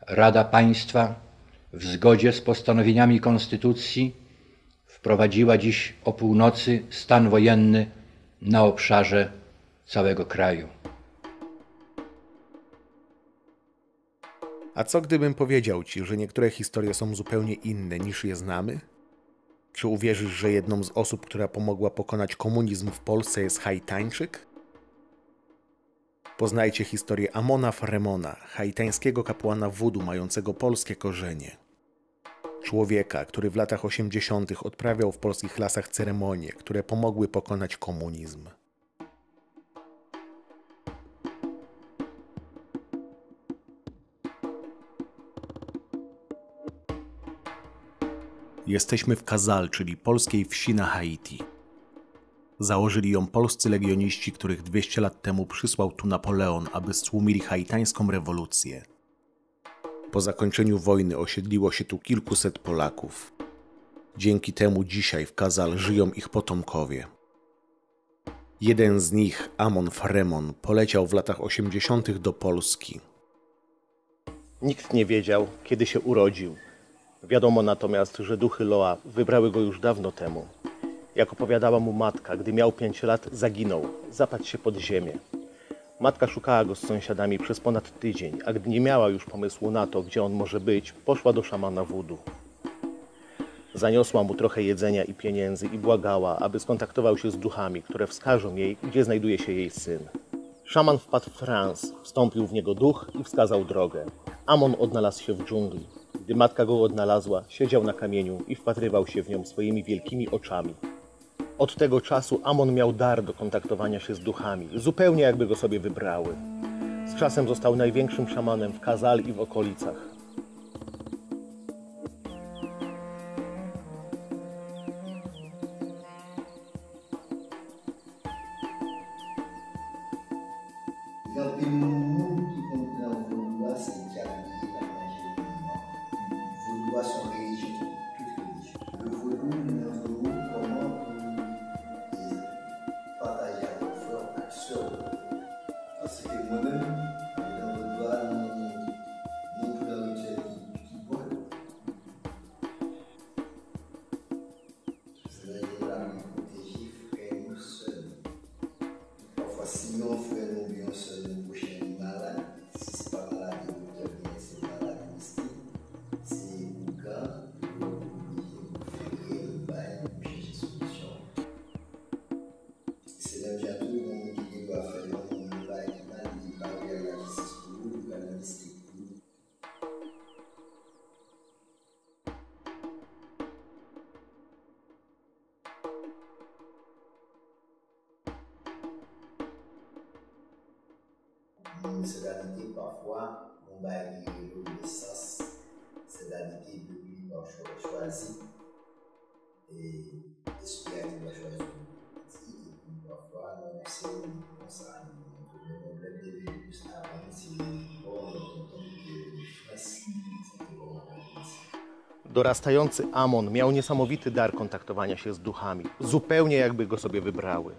Rada Państwa w zgodzie z postanowieniami Konstytucji wprowadziła dziś o północy stan wojenny na obszarze całego kraju. A co gdybym powiedział Ci, że niektóre historie są zupełnie inne niż je znamy? Czy uwierzysz, że jedną z osób, która pomogła pokonać komunizm w Polsce jest Haitańczyk? Poznajcie historię Amona Fremona, haitańskiego kapłana wudu mającego polskie korzenie. Człowieka, który w latach 80. odprawiał w polskich lasach ceremonie, które pomogły pokonać komunizm. Jesteśmy w Kazal, czyli polskiej wsi na Haiti. Założyli ją polscy legioniści, których 200 lat temu przysłał tu Napoleon, aby stłumili haitańską rewolucję. Po zakończeniu wojny osiedliło się tu kilkuset Polaków. Dzięki temu dzisiaj w Kazal żyją ich potomkowie. Jeden z nich, Amon Fremon, poleciał w latach 80. do Polski. Nikt nie wiedział, kiedy się urodził. Wiadomo natomiast, że duchy Loa wybrały go już dawno temu. Jak opowiadała mu matka, gdy miał 5 lat, zaginął, zapadł się pod ziemię. Matka szukała go z sąsiadami przez ponad tydzień, a gdy nie miała już pomysłu na to, gdzie on może być, poszła do szamana wudu. Zaniosła mu trochę jedzenia i pieniędzy i błagała, aby skontaktował się z duchami, które wskażą jej, gdzie znajduje się jej syn. Szaman wpadł w trans, wstąpił w niego duch i wskazał drogę. Amon odnalazł się w dżungli. Gdy matka go odnalazła, siedział na kamieniu i wpatrywał się w nią swoimi wielkimi oczami. Od tego czasu Amon miał dar do kontaktowania się z duchami, zupełnie jakby go sobie wybrały. Z czasem został największym szamanem w Kazal i w okolicach. Cette réalité, parfois, on va y l'obéissance, cette réalité depuis qu'on choisit et espérer qu'on va choisir. Et puis parfois, on sait comme ça, le problème de plus avant, c'est bon, Dorastający Amon miał niesamowity dar kontaktowania się z duchami, zupełnie jakby go sobie wybrały.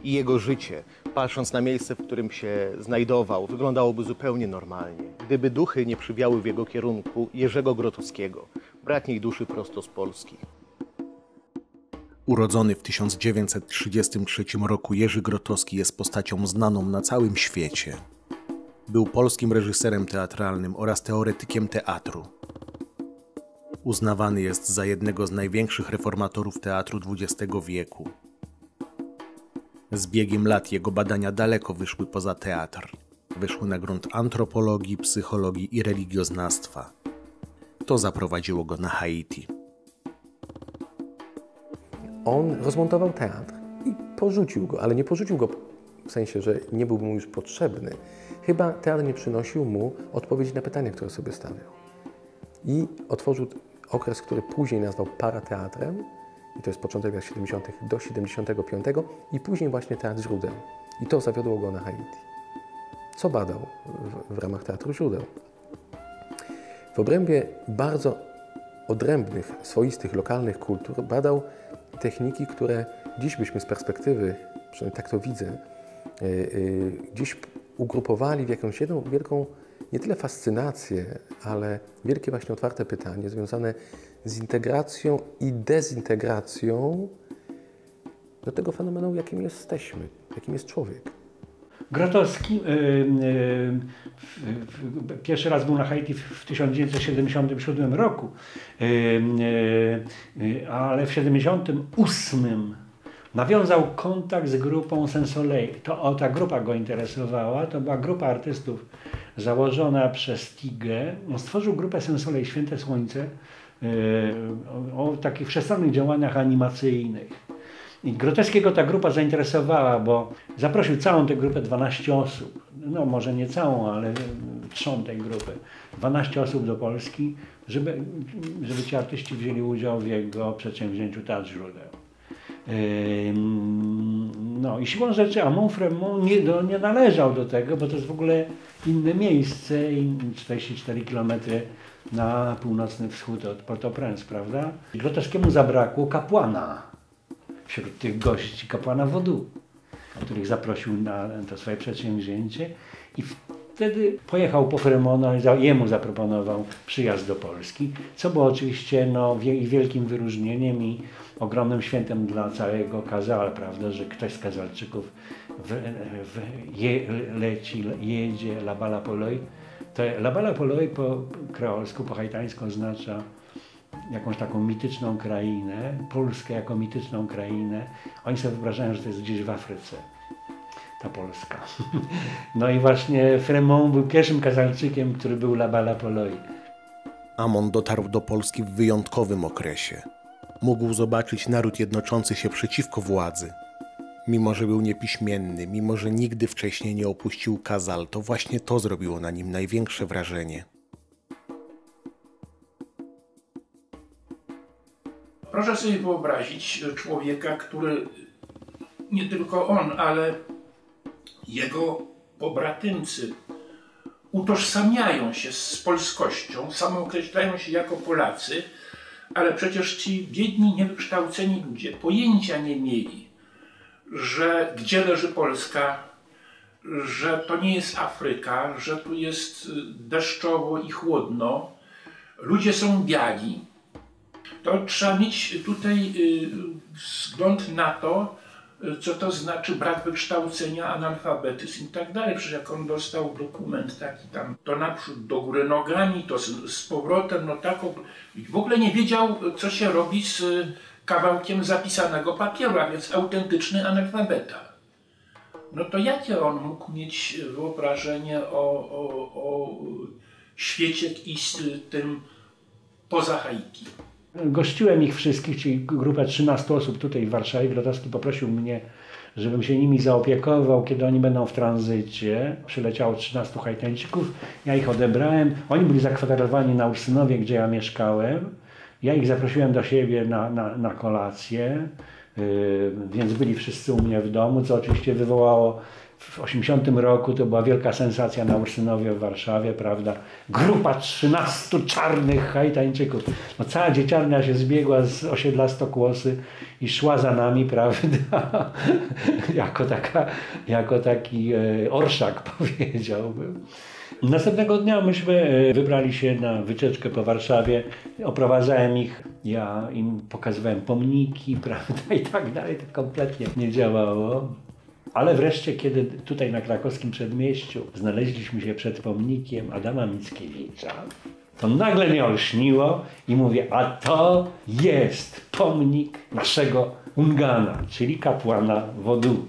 I jego życie, patrząc na miejsce, w którym się znajdował, wyglądałoby zupełnie normalnie, gdyby duchy nie przywiały w jego kierunku Jerzego Grotowskiego, bratniej duszy prosto z Polski. Urodzony w 1933 roku Jerzy Grotowski jest postacią znaną na całym świecie. Był polskim reżyserem teatralnym oraz teoretykiem teatru. Uznawany jest za jednego z największych reformatorów teatru XX wieku. Z biegiem lat jego badania daleko wyszły poza teatr. Wyszły na grunt antropologii, psychologii i religioznawstwa. To zaprowadziło go na Haiti. On rozmontował teatr i porzucił go, ale nie porzucił go w sensie, że nie był mu już potrzebny. Chyba teatr nie przynosił mu odpowiedzi na pytania, które sobie stawiał. I otworzył okres, który później nazwał parateatrem, i to jest początek lat 70. do 75. i później właśnie teatr źródeł. I to zawiodło go na Haiti. Co badał w ramach teatru źródeł? W obrębie bardzo odrębnych, swoistych, lokalnych kultur badał techniki, które dziś byśmy z perspektywy, przynajmniej tak to widzę, dziś ugrupowali w jakąś jedną wielką nie tyle fascynację, ale wielkie właśnie otwarte pytanie związane z integracją i dezintegracją do tego fenomenu, jakim jesteśmy, jakim jest człowiek. Grotowski pierwszy raz był na Haiti w 1977 roku, ale w 1978 nawiązał kontakt z grupą Sensolei. Ta grupa go interesowała, to była grupa artystów założona przez Tigę. On stworzył grupę Sensolei Święte Słońce o takich wszechstronnych działaniach animacyjnych. I Grotowskiego ta grupa zainteresowała, bo zaprosił całą tę grupę, 12 osób, no może nie całą, ale trzon tej grupy, 12 osób do Polski, żeby ci artyści wzięli udział w jego przedsięwzięciu Teatr Źródeł. No i siłą rzeczy Aumont-Fremont nie należał do tego, bo to jest w ogóle inne miejsce, 44 km na północny wschód od Port-au-Prince, prawda? Grotowskiemu zabrakło kapłana wśród tych gości, kapłana Wodu, których zaprosił na to swoje przedsięwzięcie i wtedy pojechał po Fremona i jemu zaproponował przyjazd do Polski, co było oczywiście wielkim wyróżnieniem i ogromnym świętem dla całego Casal, prawda, że ktoś z Kazalczyków jedzie La Bala Poloi. To La Bala Poloi po kreolsku, po haitańsku oznacza jakąś taką mityczną krainę, Polskę jako mityczną krainę. Oni sobie wyobrażają, że to jest gdzieś w Afryce, ta Polska. No i właśnie Fremont był pierwszym Kazalczykiem, który był La Bala Poloi. Amon dotarł do Polski w wyjątkowym okresie. Mógł zobaczyć naród jednoczący się przeciwko władzy. Mimo że był niepiśmienny, mimo że nigdy wcześniej nie opuścił Casal, to właśnie to zrobiło na nim największe wrażenie. Proszę sobie wyobrazić człowieka, który nie tylko on, ale jego pobratymcy utożsamiają się z polskością, samookreślają się jako Polacy, ale przecież ci biedni, niewykształceni ludzie pojęcia nie mieli, że gdzie leży Polska, że to nie jest Afryka, że tu jest deszczowo i chłodno, ludzie są biali. To trzeba mieć tutaj wzgląd na to, co to znaczy brak wykształcenia, analfabetyzm i tak dalej. Przecież jak on dostał dokument taki tam, to naprzód do góry nogami, to z powrotem, no tak, w ogóle nie wiedział, co się robi z kawałkiem zapisanego papieru, a więc autentyczny analfabeta. No to jakie on mógł mieć wyobrażenie o świecie i tym poza Haiti? Gościłem ich wszystkich, czyli grupę 13 osób tutaj w Warszawie. Grotowski poprosił mnie, żebym się nimi zaopiekował, kiedy oni będą w tranzycie. Przyleciało 13 Haitańczyków, ja ich odebrałem. Oni byli zakwaterowani na Ursynowie, gdzie ja mieszkałem. Ja ich zaprosiłem do siebie na kolację, więc byli wszyscy u mnie w domu, co oczywiście wywołało w 80 roku, to była wielka sensacja na Ursynowie w Warszawie, prawda? Grupa 13 czarnych Haitańczyków. No, cała dzieciarnia się zbiegła z osiedla Stokłosy i szła za nami, prawda? jako taki orszak, powiedziałbym. Następnego dnia myśmy wybrali się na wycieczkę po Warszawie, oprowadzałem ich, ja im pokazywałem pomniki, prawda, i tak dalej, to kompletnie nie działało. Ale wreszcie, kiedy tutaj na krakowskim przedmieściu znaleźliśmy się przed pomnikiem Adama Mickiewicza, to nagle mnie olśniło i mówię, a to jest pomnik naszego Ungana, czyli kapłana Wodu.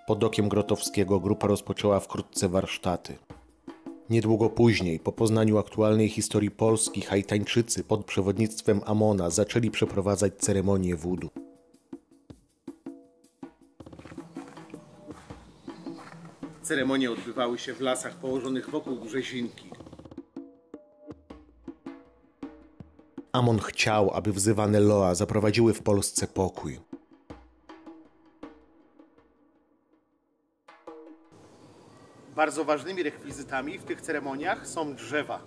Pod okiem Grotowskiego grupa rozpoczęła wkrótce warsztaty. Niedługo później, po poznaniu aktualnej historii Polski, Haitańczycy pod przewodnictwem Amona zaczęli przeprowadzać ceremonię wudu. Ceremonie odbywały się w lasach położonych wokół Brzezinki. Amon chciał, aby wzywane Loa zaprowadziły w Polsce pokój. Bardzo ważnymi rekwizytami w tych ceremoniach są drzewa.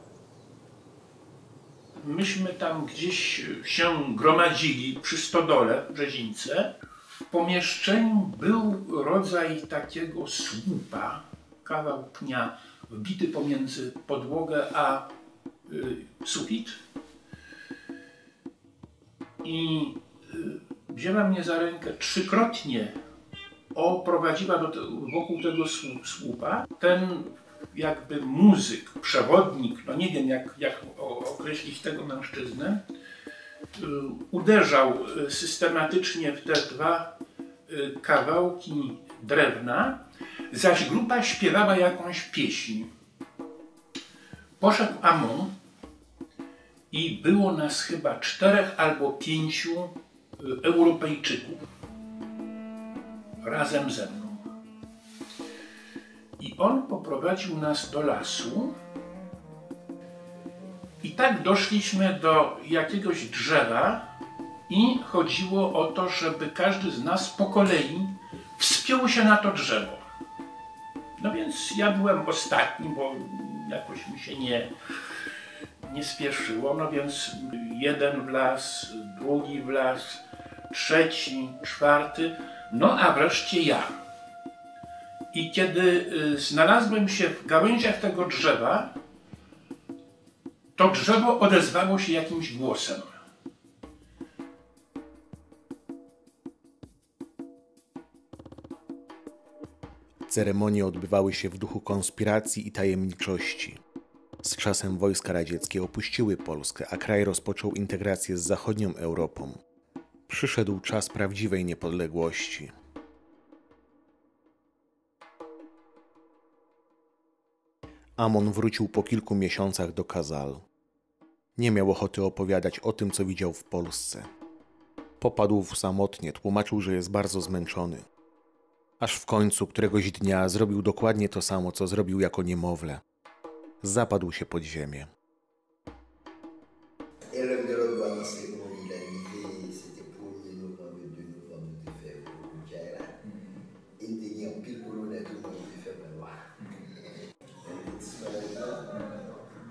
Myśmy tam gdzieś się gromadzili przy stodole w Brzezince. W pomieszczeniu był rodzaj takiego słupa, kawał pnia wbity pomiędzy podłogę a sufit. I wzięła mnie za rękę, trzykrotnie oprowadziła wokół tego słupa. Ten jakby muzyk, przewodnik, no nie wiem jak określić tego mężczyznę, uderzał systematycznie w te dwa kawałki drewna, zaś grupa śpiewała jakąś pieśń. Poszedł Amon i było nas chyba 4 albo 5 Europejczyków razem ze mną. I on poprowadził nas do lasu i tak doszliśmy do jakiegoś drzewa i chodziło o to, żeby każdy z nas po kolei wspiął się na to drzewo. No więc ja byłem ostatni, bo jakoś mi się nie spieszyło, no więc jeden wlazł, drugi wlazł, trzeci, czwarty, no a wreszcie ja. I kiedy znalazłem się w gałęziach tego drzewa, to drzewo odezwało się jakimś głosem. Ceremonie odbywały się w duchu konspiracji i tajemniczości. Z czasem wojska radzieckie opuściły Polskę, a kraj rozpoczął integrację z zachodnią Europą. Przyszedł czas prawdziwej niepodległości. Amon wrócił po kilku miesiącach do Kazal. Nie miał ochoty opowiadać o tym, co widział w Polsce. Popadł w samotnie, tłumaczył, że jest bardzo zmęczony. Aż w końcu któregoś dnia zrobił dokładnie to samo, co zrobił jako niemowlę. Zapadł się pod ziemię.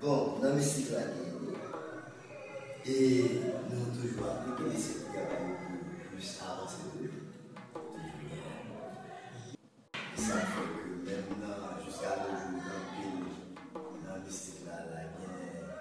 Bon, dans mystique là, et nous avons toujours appliqué les séquelles plus avancées de lui. Ça fait que maintenant, jusqu'à nos jours, dans la mystique là, la guerre,